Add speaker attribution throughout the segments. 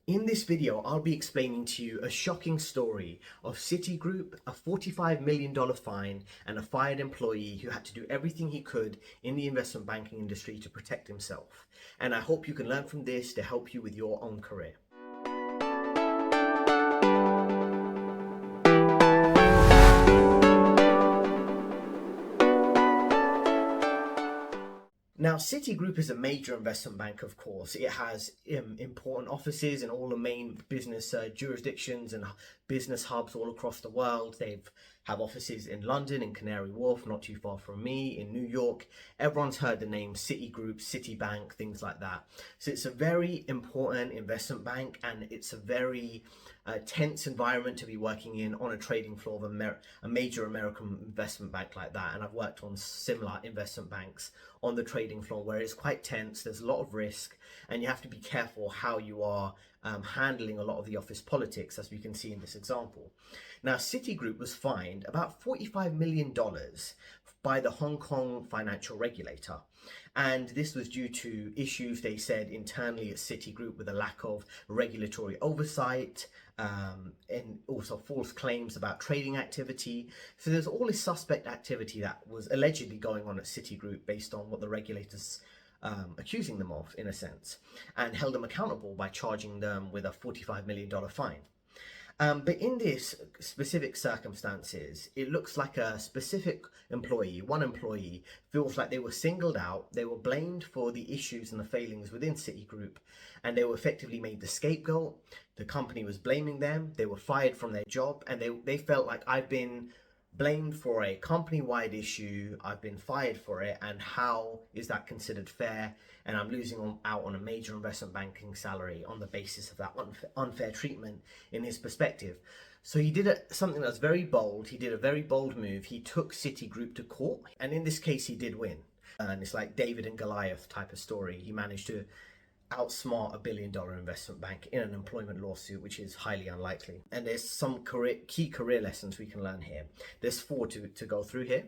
Speaker 1: In this video, I'll be explaining to you a shocking story of Citigroup, a $45 million fine, and a fired employee who had to do everything he could in the investment banking industry to protect himself. And I hope you can learn from this to help you with your own career. Now, Citigroup is a major investment bank, of course. It has important offices in all the main business jurisdictions and business hubs all across the world. They have offices in London, in Canary Wharf, not too far from me, in New York. Everyone's heard the name Citigroup, Citibank, things like that. So it's a very important investment bank, and it's a very tense environment to be working in on a trading floor of a major American investment bank like that. And I've worked on similar investment banks on the trading floor where it's quite tense, there's a lot of risk, and you have to be careful how you are handling a lot of the office politics, as we can see in this example. Now, Citigroup was fined about $45 million by the Hong Kong financial regulator. And this was due to issues, they said, internally at Citigroup with a lack of regulatory oversight, and also false claims about trading activity. So there's all this suspect activity that was allegedly going on at Citigroup based on what the regulators accusing them of, in a sense, and held them accountable by charging them with a $45 million fine. But in this specific circumstances, it looks like a specific employee, one employee, feels like they were singled out, they were blamed for the issues and the failings within Citigroup, and they were effectively made the scapegoat. The company was blaming them, they were fired from their job, and they felt like, I've been blamed for a company-wide issue, I've been fired for it, and how is that considered fair? And I'm losing out on a major investment banking salary on the basis of that unfair treatment in his perspective. So he did something that's very bold. He did a very bold move. He took Citigroup to court, and in this case he did win. And it's like David and Goliath type of story. He managed to outsmart a $1 billion investment bank in an employment lawsuit, which is highly unlikely. And there's some key career lessons we can learn here. There's 4 to go through here.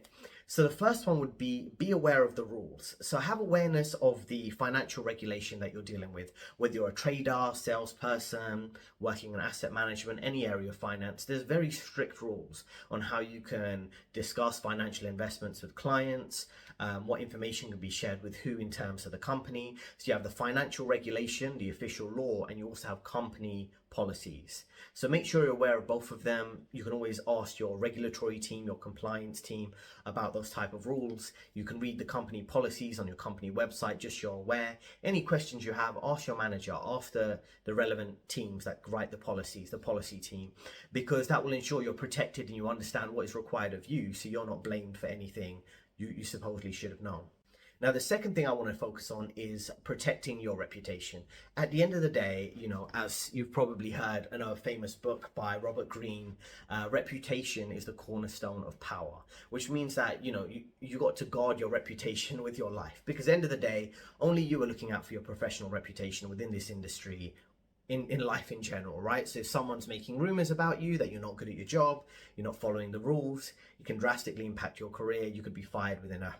Speaker 1: So the first one would be aware of the rules. So have awareness of the financial regulation that you're dealing with, whether you're a trader, salesperson, working in asset management, any area of finance. There's very strict rules on how you can discuss financial investments with clients, what information can be shared with who in terms of the company. So you have the financial regulation, the official law, and you also have company policies. So make sure you're aware of both of them. You can always ask your regulatory team, your compliance team about those type of rules. You can read the company policies on your company website, just so you're aware. Any questions you have, ask your manager, ask the relevant teams that write the policies, the policy team, because that will ensure you're protected and you understand what is required of you, so you're not blamed for anything you supposedly should have known. Now, the second thing I want to focus on is protecting your reputation. At the end of the day, as you've probably heard, a famous book by Robert Greene, reputation is the cornerstone of power, which means that, you got to guard your reputation with your life, because at the end of the day, only you are looking out for your professional reputation within this industry, in life in general, right? So if someone's making rumors about you that you're not good at your job, you're not following the rules, it can drastically impact your career. You could be fired within a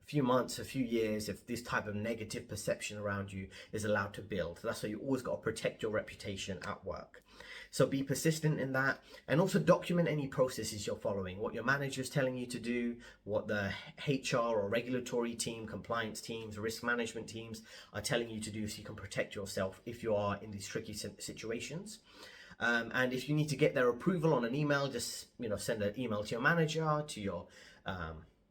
Speaker 1: few months, a few years, if this type of negative perception around you is allowed to build. So that's why you always got to protect your reputation at work. So be persistent in that, and also document any processes you're following, what your manager's telling you to do, what the HR or regulatory team, compliance teams, risk management teams are telling you to do, so you can protect yourself if you are in these tricky situations. And if you need to get their approval on an email, just send an email to your manager, to your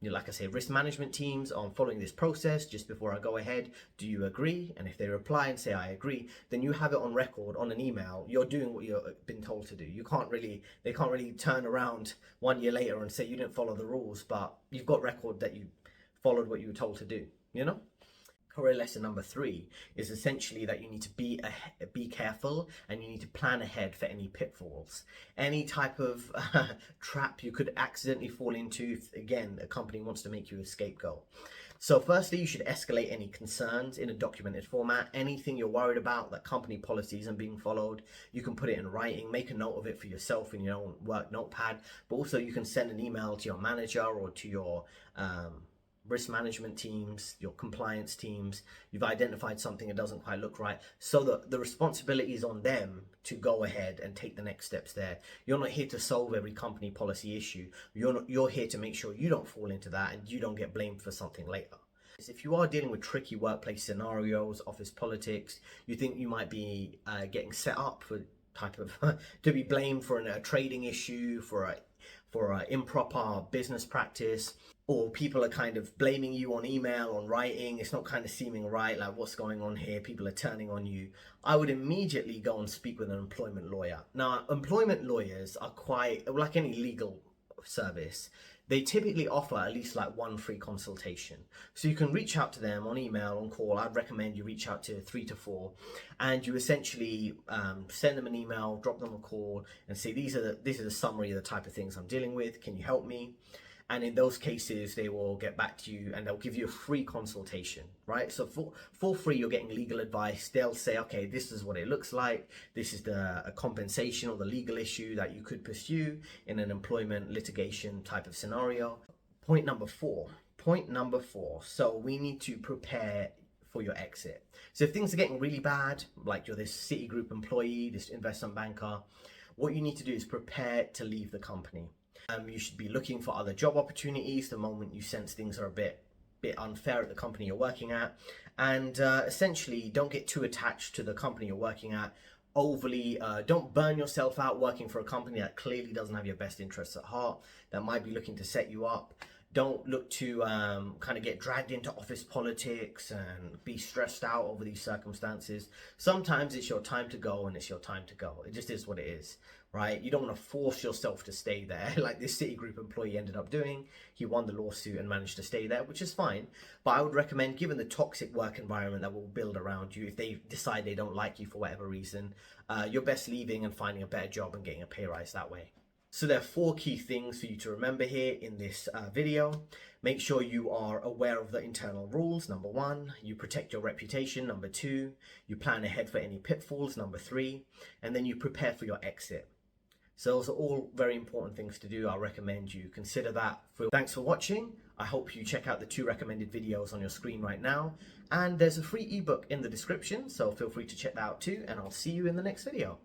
Speaker 1: like I say, risk management teams on following this process. Just before I go ahead, do you agree? And if they reply and say I agree, then you have it on record on an email. You're doing what you've been told to do. They can't really turn around 1 year later and say you didn't follow the rules, but you've got record that you followed what you were told to do. Career lesson number 3 is essentially that you need to be careful, and you need to plan ahead for any pitfalls, any type of trap you could accidentally fall into if, again, a company wants to make you a scapegoat. So firstly, you should escalate any concerns in a documented format. Anything you're worried about, that company policies aren't being followed, you can put it in writing, make a note of it for yourself in your own work notepad, but also you can send an email to your manager or to your risk management teams, your compliance teams, you've identified something that doesn't quite look right, so that the responsibility is on them to go ahead and take the next steps there. You're not here to solve every company policy issue. You're here to make sure you don't fall into that and you don't get blamed for something later. If you are dealing with tricky workplace scenarios, office politics, you think you might be getting set up for type of to be blamed for a trading issue, for a improper business practice, or people are kind of blaming you on email, on writing, it's not kind of seeming right, like what's going on here, people are turning on you, I would immediately go and speak with an employment lawyer. Now, employment lawyers are quite, like any legal service, they typically offer at least like one free consultation. So you can reach out to them on email, on call. I'd recommend you reach out to 3 to 4, and you essentially send them an email, drop them a call, and say, this is a summary of the type of things I'm dealing with. Can you help me? And in those cases, they will get back to you and they'll give you a free consultation, right? So for free, you're getting legal advice. They'll say, okay, this is what it looks like. This is a compensation or the legal issue that you could pursue in an employment litigation type of scenario. Point number four. So we need to prepare for your exit. So if things are getting really bad, like you're this Citigroup employee, this investment banker, what you need to do is prepare to leave the company. You should be looking for other job opportunities the moment you sense things are a bit unfair at the company you're working at, and essentially don't get too attached to the company you're working at. Overly don't burn yourself out working for a company that clearly doesn't have your best interests at heart, that might be looking to set you up. Don't look to kind of get dragged into office politics and be stressed out over these circumstances. Sometimes it's your time to go, and it's your time to go. It just is what it is, right? You don't want to force yourself to stay there like this Citigroup employee ended up doing. He won the lawsuit and managed to stay there, which is fine. But I would recommend, given the toxic work environment that will build around you, if they decide they don't like you for whatever reason, you're best leaving and finding a better job and getting a pay rise that way. So there are 4 key things for you to remember here in this video. Make sure you are aware of the internal rules, number 1. You protect your reputation, number 2. You plan ahead for any pitfalls, number 3. And then you prepare for your exit. So those are all very important things to do. I recommend you consider that. Thanks for watching. I hope you check out the 2 recommended videos on your screen right now. And there's a free ebook in the description, so feel free to check that out too. And I'll see you in the next video.